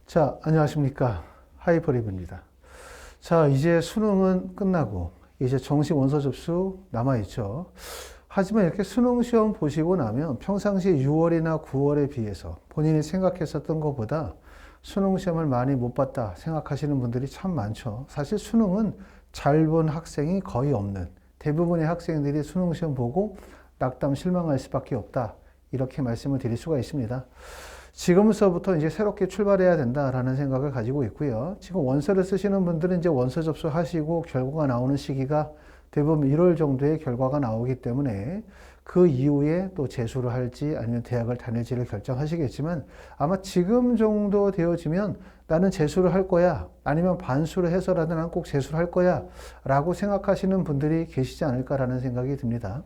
자, 안녕하십니까. 하이퍼립입니다. 자, 이제 수능은 끝나고, 이제 정식 원서 접수 남아있죠. 하지만 이렇게 수능 시험 보시고 나면 평상시 6월이나 9월에 비해서 본인이 생각했었던 것보다 수능 시험을 많이 못 봤다 생각하시는 분들이 참 많죠. 사실 수능은 잘 본 학생이 거의 없는, 대부분의 학생들이 수능 시험 보고 낙담 실망할 수밖에 없다. 이렇게 말씀을 드릴 수가 있습니다. 지금서부터 이제 새롭게 출발해야 된다라는 생각을 가지고 있고요. 지금 원서를 쓰시는 분들은 이제 원서 접수하시고 결과가 나오는 시기가 대부분 1월 정도에 결과가 나오기 때문에 그 이후에 또 재수를 할지 아니면 대학을 다닐지를 결정하시겠지만 아마 지금 정도 되어지면 나는 재수를 할 거야 아니면 반수를 해서라도 난 꼭 재수를 할 거야 라고 생각하시는 분들이 계시지 않을까라는 생각이 듭니다.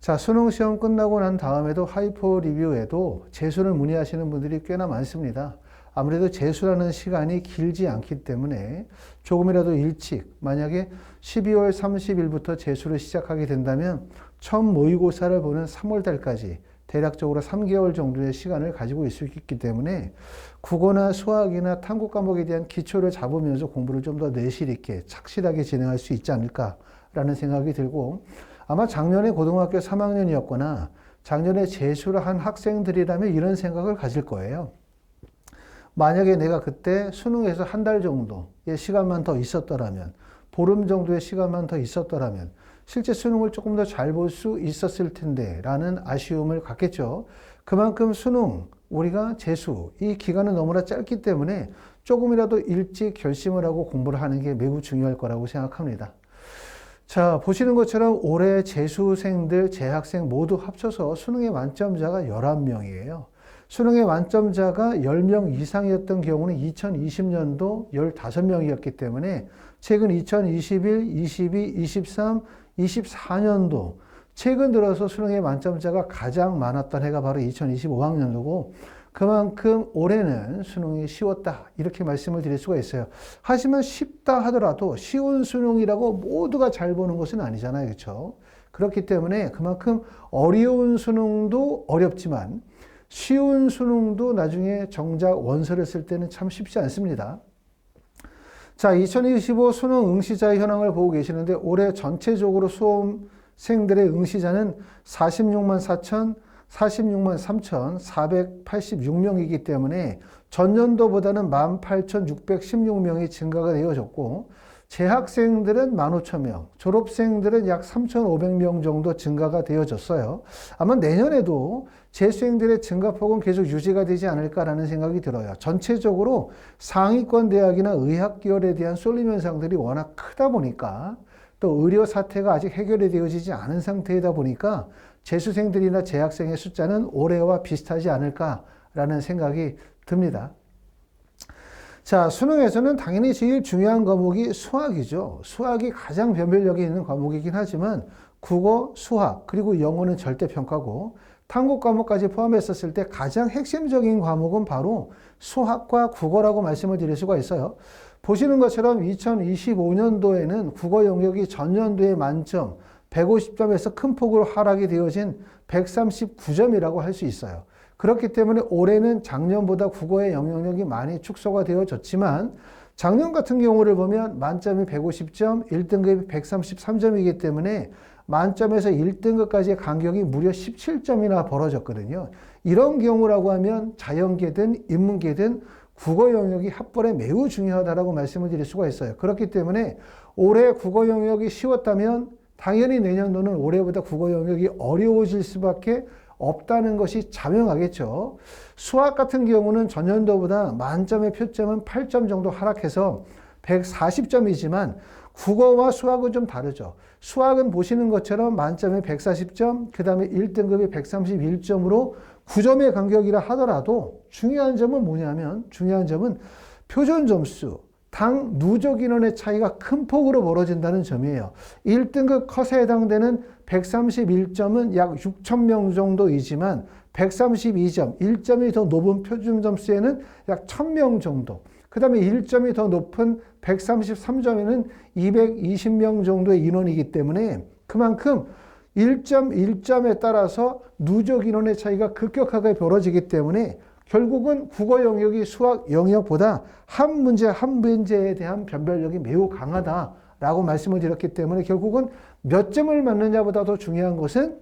자, 수능 시험 끝나고 난 다음에도 하이퍼 리뷰에도 재수를 문의하시는 분들이 꽤나 많습니다. 아무래도 재수라는 시간이 길지 않기 때문에 조금이라도 일찍, 만약에 12월 30일부터 재수를 시작하게 된다면 처음 모의고사를 보는 3월 달까지 대략적으로 3개월 정도의 시간을 가지고 있을 수 있기 때문에 국어나 수학이나 탐구 과목에 대한 기초를 잡으면서 공부를 좀 더 내실 있게 착실하게 진행할 수 있지 않을까라는 생각이 들고, 아마 작년에 고등학교 3학년이었거나 작년에 재수를 한 학생들이라면 이런 생각을 가질 거예요. 만약에 내가 그때 수능에서 한 달 정도의 시간만 더 있었더라면, 보름 정도의 시간만 더 있었더라면 실제 수능을 조금 더 잘 볼 수 있었을 텐데 라는 아쉬움을 갖겠죠. 그만큼 수능, 우리가 재수, 이 기간은 너무나 짧기 때문에 조금이라도 일찍 결심을 하고 공부를 하는 게 매우 중요할 거라고 생각합니다. 자, 보시는 것처럼 올해 재수생들, 재학생 모두 합쳐서 수능의 만점자가 11명이에요. 수능의 만점자가 10명 이상이었던 경우는 2020년도 15명이었기 때문에 최근 2021, 22, 23, 24년도 최근 들어서 수능의 만점자가 가장 많았던 해가 바로 2025학년도고 그만큼 올해는 수능이 쉬웠다 이렇게 말씀을 드릴 수가 있어요. 하지만 쉽다 하더라도 쉬운 수능이라고 모두가 잘 보는 것은 아니잖아요. 그렇죠? 그렇기 때문에 그만큼 어려운 수능도 어렵지만 쉬운 수능도 나중에 정작 원서를 쓸 때는 참 쉽지 않습니다. 자, 2025 수능 응시자의 현황을 보고 계시는데 올해 전체적으로 수험생들의 응시자는 46만 3,486명이기 때문에 전년도보다는 18,616명이 증가가 되어졌고 재학생들은 15,000명, 졸업생들은 약 3,500명 정도 증가가 되어졌어요. 아마 내년에도 재수생들의 증가폭은 계속 유지가 되지 않을까라는 생각이 들어요. 전체적으로 상위권 대학이나 의학계열에 대한 쏠림 현상들이 워낙 크다 보니까 또 의료 사태가 아직 해결이 되어지지 않은 상태이다 보니까 재수생들이나 재학생의 숫자는 올해와 비슷하지 않을까라는 생각이 듭니다. 자, 수능에서는 당연히 제일 중요한 과목이 수학이죠. 수학이 가장 변별력이 있는 과목이긴 하지만 국어, 수학, 그리고 영어는 절대평가고 탐구 과목까지 포함했었을 때 가장 핵심적인 과목은 바로 수학과 국어라고 말씀을 드릴 수가 있어요. 보시는 것처럼 2025년도에는 국어 영역이 전년도의 만점 150점에서 큰 폭으로 하락이 되어진 139점이라고 할 수 있어요. 그렇기 때문에 올해는 작년보다 국어의 영향력이 많이 축소가 되어졌지만 작년 같은 경우를 보면 만점이 150점, 1등급이 133점이기 때문에 만점에서 1등급까지의 간격이 무려 17점이나 벌어졌거든요. 이런 경우라고 하면 자연계든 인문계든 국어 영역이 합벌에 매우 중요하다고 말씀을 드릴 수가 있어요. 그렇기 때문에 올해 국어 영역이 쉬웠다면 당연히 내년도는 올해보다 국어 영역이 어려워질 수밖에 없다는 것이 자명하겠죠. 수학 같은 경우는 전년도보다 만점의 표점은 8점 정도 하락해서 140점이지만 국어와 수학은 좀 다르죠. 수학은 보시는 것처럼 만점에 140점, 그 다음에 1등급이 131점으로 9점의 간격이라 하더라도 중요한 점은 뭐냐면 중요한 점은 표준 점수, 당 누적 인원의 차이가 큰 폭으로 벌어진다는 점이에요. 1등급 컷에 해당되는 131점은 약 6,000명 정도이지만 132점, 1점이 더 높은 표준 점수에는 약 1,000명 정도. 그 다음에 1점이 더 높은 133점에는 220명 정도의 인원이기 때문에 그만큼 1점 1점에 따라서 누적 인원의 차이가 급격하게 벌어지기 때문에 결국은 국어 영역이 수학 영역보다 한 문제 한 문제에 대한 변별력이 매우 강하다라고 말씀을 드렸기 때문에 결국은 몇 점을 맞느냐보다 더 중요한 것은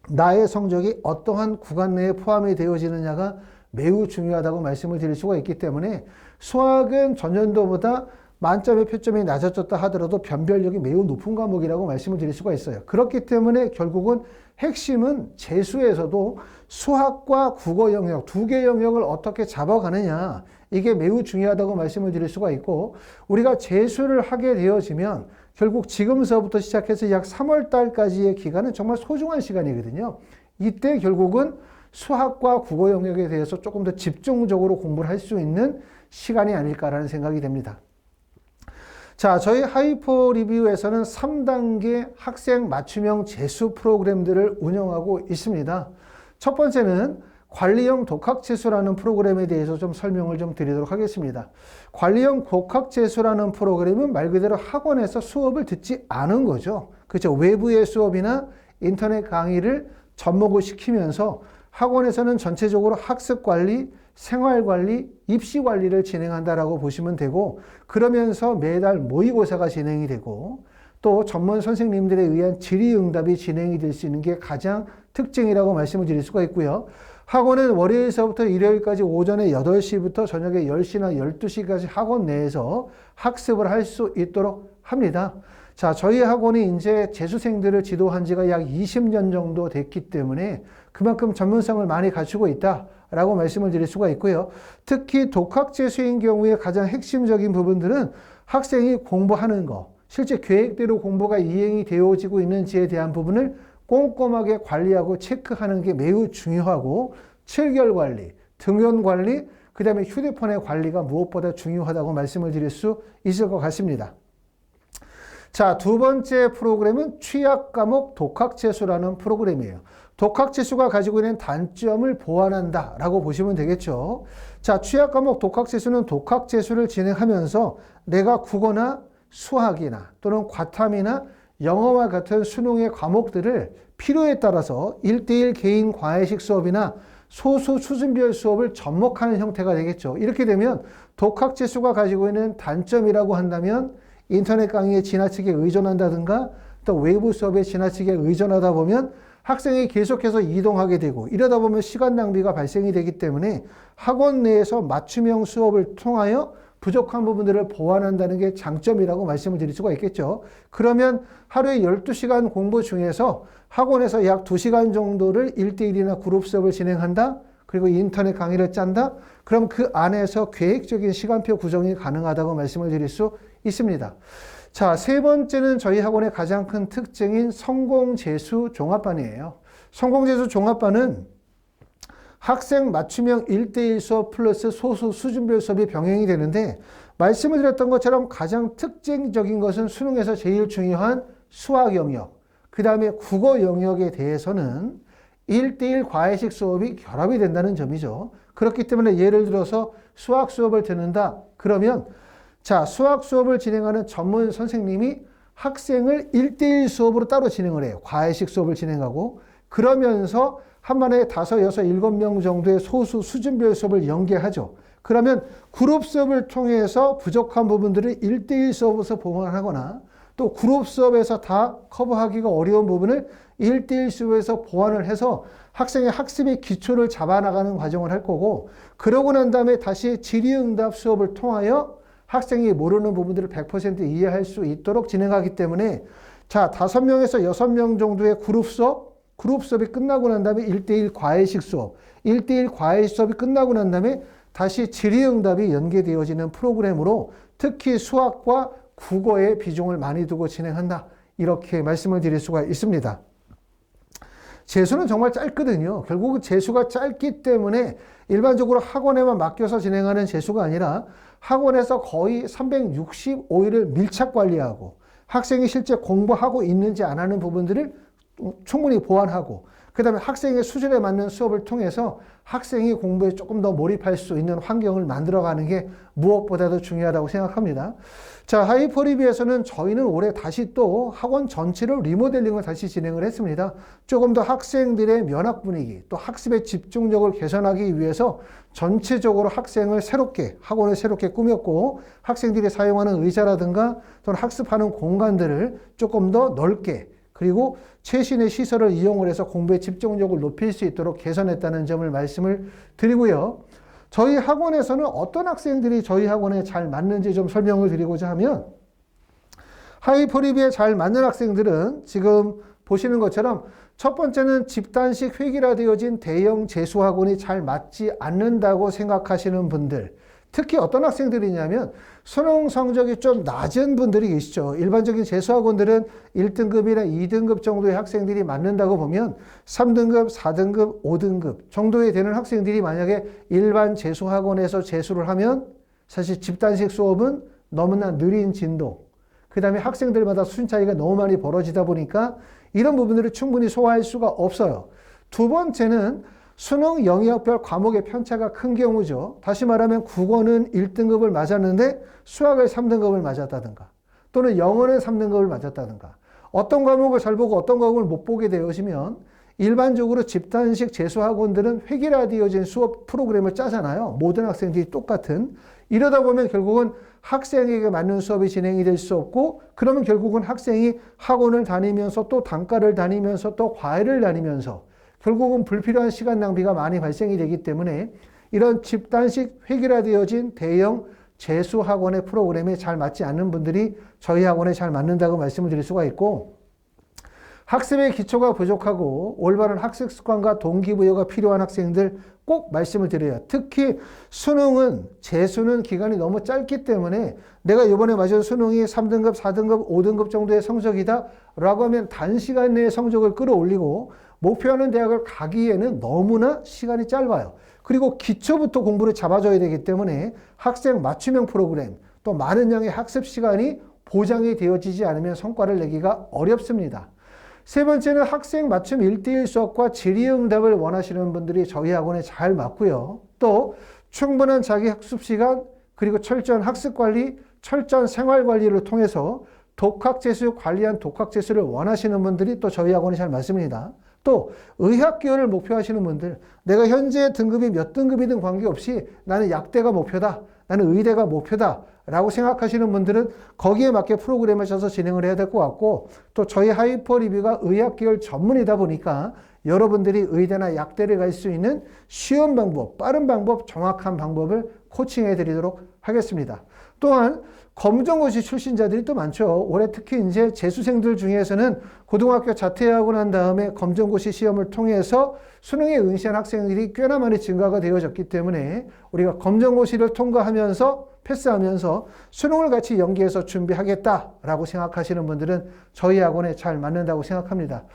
나의 성적이 어떠한 구간 내에 포함이 되어지느냐가 매우 중요하다고 말씀을 드릴 수가 있기 때문에 수학은 전년도보다 만점의 표점이 낮아졌다 하더라도 변별력이 매우 높은 과목이라고 말씀을 드릴 수가 있어요. 그렇기 때문에 결국은 핵심은 재수에서도 수학과 국어 영역, 두 개 영역을 어떻게 잡아가느냐, 이게 매우 중요하다고 말씀을 드릴 수가 있고, 우리가 재수를 하게 되어지면 결국 지금서부터 시작해서 약 3월 달까지의 기간은 정말 소중한 시간이거든요. 이때 결국은 수학과 국어 영역에 대해서 조금 더 집중적으로 공부를 할 수 있는 시간이 아닐까라는 생각이 됩니다. 자, 저희 하이퍼 리뷰에서는 3단계 학생 맞춤형 재수 프로그램들을 운영하고 있습니다. 첫 번째는 관리형 독학재수라는 프로그램에 대해서 좀 설명을 좀 드리도록 하겠습니다. 관리형 독학재수라는 프로그램은 말 그대로 학원에서 수업을 듣지 않은 거죠. 그렇죠. 외부의 수업이나 인터넷 강의를 접목을 시키면서 학원에서는 전체적으로 학습관리, 생활관리, 입시관리를 진행한다라고 보시면 되고, 그러면서 매달 모의고사가 진행이 되고 또 전문 선생님들에 의한 질의응답이 진행이 될 수 있는 게 가장 특징이라고 말씀을 드릴 수가 있고요. 학원은 월요일서부터 일요일까지 오전에 8시부터 저녁에 10시나 12시까지 학원 내에서 학습을 할 수 있도록 합니다. 자, 저희 학원이 이제 재수생들을 지도한 지가 약 20년 정도 됐기 때문에 그만큼 전문성을 많이 갖추고 있다라고 말씀을 드릴 수가 있고요. 특히 독학재수인 경우에 가장 핵심적인 부분들은 학생이 공부하는 거, 실제 계획대로 공부가 이행이 되어지고 있는지에 대한 부분을 꼼꼼하게 관리하고 체크하는 게 매우 중요하고, 칠결 관리, 등원 관리, 그 다음에 휴대폰의 관리가 무엇보다 중요하다고 말씀을 드릴 수 있을 것 같습니다. 자, 두 번째 프로그램은 취약 과목 독학재수라는 프로그램이에요. 독학재수가 가지고 있는 단점을 보완한다라고 보시면 되겠죠. 자, 취약과목 독학재수는 독학재수를 진행하면서 내가 국어나 수학이나 또는 과탐이나 영어와 같은 수능의 과목들을 필요에 따라서 1대1 개인 과외식 수업이나 소수 수준별 수업을 접목하는 형태가 되겠죠. 이렇게 되면 독학재수가 가지고 있는 단점이라고 한다면 인터넷 강의에 지나치게 의존한다든가 또 외부 수업에 지나치게 의존하다 보면 학생이 계속해서 이동하게 되고, 이러다 보면 시간 낭비가 발생이 되기 때문에 학원 내에서 맞춤형 수업을 통하여 부족한 부분들을 보완한다는 게 장점이라고 말씀을 드릴 수가 있겠죠. 그러면 하루에 12시간 공부 중에서 학원에서 약 2시간 정도를 1대1이나 그룹 수업을 진행한다. 그리고 인터넷 강의를 짠다. 그럼 그 안에서 계획적인 시간표 구성이 가능하다고 말씀을 드릴 수 있습니다. 자, 세 번째는 저희 학원의 가장 큰 특징인 성공재수 종합반이에요. 성공재수 종합반은 학생 맞춤형 1대1 수업 플러스 소수 수준별 수업이 병행이 되는데, 말씀을 드렸던 것처럼 가장 특징적인 것은 수능에서 제일 중요한 수학 영역, 그 다음에 국어 영역에 대해서는 1대1 과외식 수업이 결합이 된다는 점이죠. 그렇기 때문에 예를 들어서 수학 수업을 듣는다. 그러면 자, 수학 수업을 진행하는 전문 선생님이 학생을 1대1 수업으로 따로 진행을 해요. 과외식 수업을 진행하고, 그러면서 한 번에 5, 6, 7명 정도의 소수 수준별 수업을 연계하죠. 그러면 그룹 수업을 통해서 부족한 부분들을 1대1 수업에서 보완하거나, 또 그룹 수업에서 다 커버하기가 어려운 부분을 1대1 수업에서 보완을 해서 학생의 학습의 기초를 잡아나가는 과정을 할 거고, 그러고 난 다음에 다시 질의응답 수업을 통하여 학생이 모르는 부분들을 100% 이해할 수 있도록 진행하기 때문에, 자, 5명에서 6명 정도의 그룹 수업이 끝나고 난 다음에 1대1 과외식 수업, 1대1 과외식 수업이 끝나고 난 다음에 다시 질의응답이 연계되어지는 프로그램으로 특히 수학과 국어에 비중을 많이 두고 진행한다. 이렇게 말씀을 드릴 수가 있습니다. 재수는 정말 짧거든요. 결국은 재수가 짧기 때문에 일반적으로 학원에만 맡겨서 진행하는 재수가 아니라 학원에서 거의 365일을 밀착 관리하고 학생이 실제 공부하고 있는지 안 하는 부분들을 충분히 보완하고, 그 다음에 학생의 수준에 맞는 수업을 통해서 학생이 공부에 조금 더 몰입할 수 있는 환경을 만들어가는 게 무엇보다도 중요하다고 생각합니다. 자, 하이퍼리뷰에서는 저희는 올해 다시 또 학원 전체를 리모델링을 다시 진행을 했습니다. 조금 더 학생들의 면학 분위기, 또 학습의 집중력을 개선하기 위해서 전체적으로 학생을 새롭게, 학원을 새롭게 꾸몄고 학생들이 사용하는 의자라든가 또는 학습하는 공간들을 조금 더 넓게 그리고 최신의 시설을 이용을 해서 공부의 집중력을 높일 수 있도록 개선했다는 점을 말씀을 드리고요. 저희 학원에서는 어떤 학생들이 저희 학원에 잘 맞는지 좀 설명을 드리고자 하면 하이퍼리뷰에 잘 맞는 학생들은 지금 보시는 것처럼 첫 번째는 집단식 획일화되어진 대형 재수학원이 잘 맞지 않는다고 생각하시는 분들, 특히 어떤 학생들이냐면 수능 성적이 좀 낮은 분들이 계시죠. 일반적인 재수학원들은 1등급이나 2등급 정도의 학생들이 맞는다고 보면 3등급, 4등급, 5등급 정도에 되는 학생들이 만약에 일반 재수학원에서 재수를 하면 사실 집단식 수업은 너무나 느린 진도, 그 다음에 학생들마다 수준 차이가 너무 많이 벌어지다 보니까 이런 부분들을 충분히 소화할 수가 없어요. 두 번째는 수능 영역별 과목의 편차가 큰 경우죠. 다시 말하면 국어는 1등급을 맞았는데 수학을 3등급을 맞았다든가 또는 영어는 3등급을 맞았다든가 어떤 과목을 잘 보고 어떤 과목을 못 보게 되어지면 일반적으로 집단식 재수학원들은 획일화되어진 수업 프로그램을 짜잖아요. 모든 학생들이 똑같은. 이러다 보면 결국은 학생에게 맞는 수업이 진행이 될 수 없고 그러면 결국은 학생이 학원을 다니면서 또 단과를 다니면서 또 과외를 다니면서 결국은 불필요한 시간 낭비가 많이 발생이 되기 때문에 이런 집단식 획일화되어진 대형 재수학원의 프로그램에 잘 맞지 않는 분들이 저희 학원에 잘 맞는다고 말씀을 드릴 수가 있고 학습의 기초가 부족하고 올바른 학습 습관과 동기부여가 필요한 학생들 꼭 말씀을 드려요. 특히 수능은 재수는 기간이 너무 짧기 때문에 내가 이번에 맞은 수능이 3등급, 4등급, 5등급 정도의 성적이다 라고 하면 단시간 내에 성적을 끌어올리고 목표하는 대학을 가기에는 너무나 시간이 짧아요. 그리고 기초부터 공부를 잡아줘야 되기 때문에 학생 맞춤형 프로그램 또 많은 양의 학습 시간이 보장이 되어지지 않으면 성과를 내기가 어렵습니다. 세 번째는 학생 맞춤 1:1 수업과 질의응답을 원하시는 분들이 저희 학원에 잘 맞고요. 또 충분한 자기 학습 시간 그리고 철저한 학습 관리, 철저한 생활 관리를 통해서 독학재수, 관리한 독학재수를 원하시는 분들이 또 저희 학원에 잘 맞습니다. 또 의학기여를 목표하시는 분들, 내가 현재 등급이 몇 등급이든 관계없이 나는 약대가 목표다, 나는 의대가 목표다 라고 생각하시는 분들은 거기에 맞게 프로그램을 짜서 진행을 해야 될 것 같고 또 저희 하이퍼리뷰가 의학계열 전문이다 보니까 여러분들이 의대나 약대를 갈 수 있는 쉬운 방법, 빠른 방법, 정확한 방법을 코칭해 드리도록 하겠습니다. 또한 검정고시 출신자들이 또 많죠. 올해 특히 이제 재수생들 중에서는 고등학교 자퇴하고 난 다음에 검정고시 시험을 통해서 수능에 응시한 학생들이 꽤나 많이 증가가 되어졌기 때문에 우리가 검정고시를 통과하면서 패스하면서 수능을 같이 연계해서 준비하겠다라고 생각하시는 분들은 저희 학원에 잘 맞는다고 생각합니다.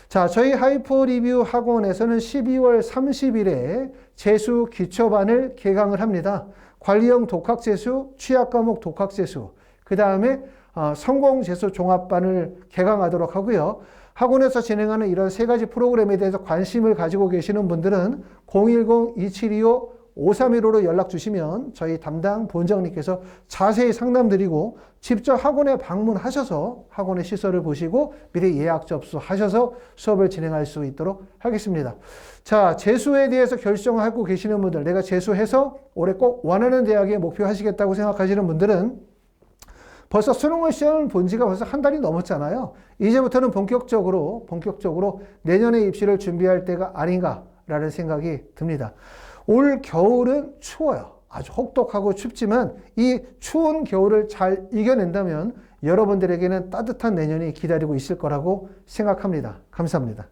자, 저희 하이퍼리뷰 학원에서는 12월 30일에 재수 기초반을 개강을 합니다. 관리형 독학재수, 취약과목 독학재수, 그 다음에 성공재수 종합반을 개강하도록 하고요. 학원에서 진행하는 이런 세 가지 프로그램에 대해서 관심을 가지고 계시는 분들은 010-2725-5315로 연락 주시면 저희 담당 본장님께서 자세히 상담드리고 직접 학원에 방문하셔서 학원의 시설을 보시고 미리 예약 접수하셔서 수업을 진행할 수 있도록 하겠습니다. 자, 재수에 대해서 결정하고 계시는 분들, 내가 재수해서 올해 꼭 원하는 대학에 목표하시겠다고 생각하시는 분들은 벌써 수능을 시험 본 지가 벌써 한 달이 넘었잖아요. 이제부터는 본격적으로 내년에 입시를 준비할 때가 아닌가라는 생각이 듭니다. 올 겨울은 추워요. 아주 혹독하고 춥지만 이 추운 겨울을 잘 이겨낸다면 여러분들에게는 따뜻한 내년이 기다리고 있을 거라고 생각합니다. 감사합니다.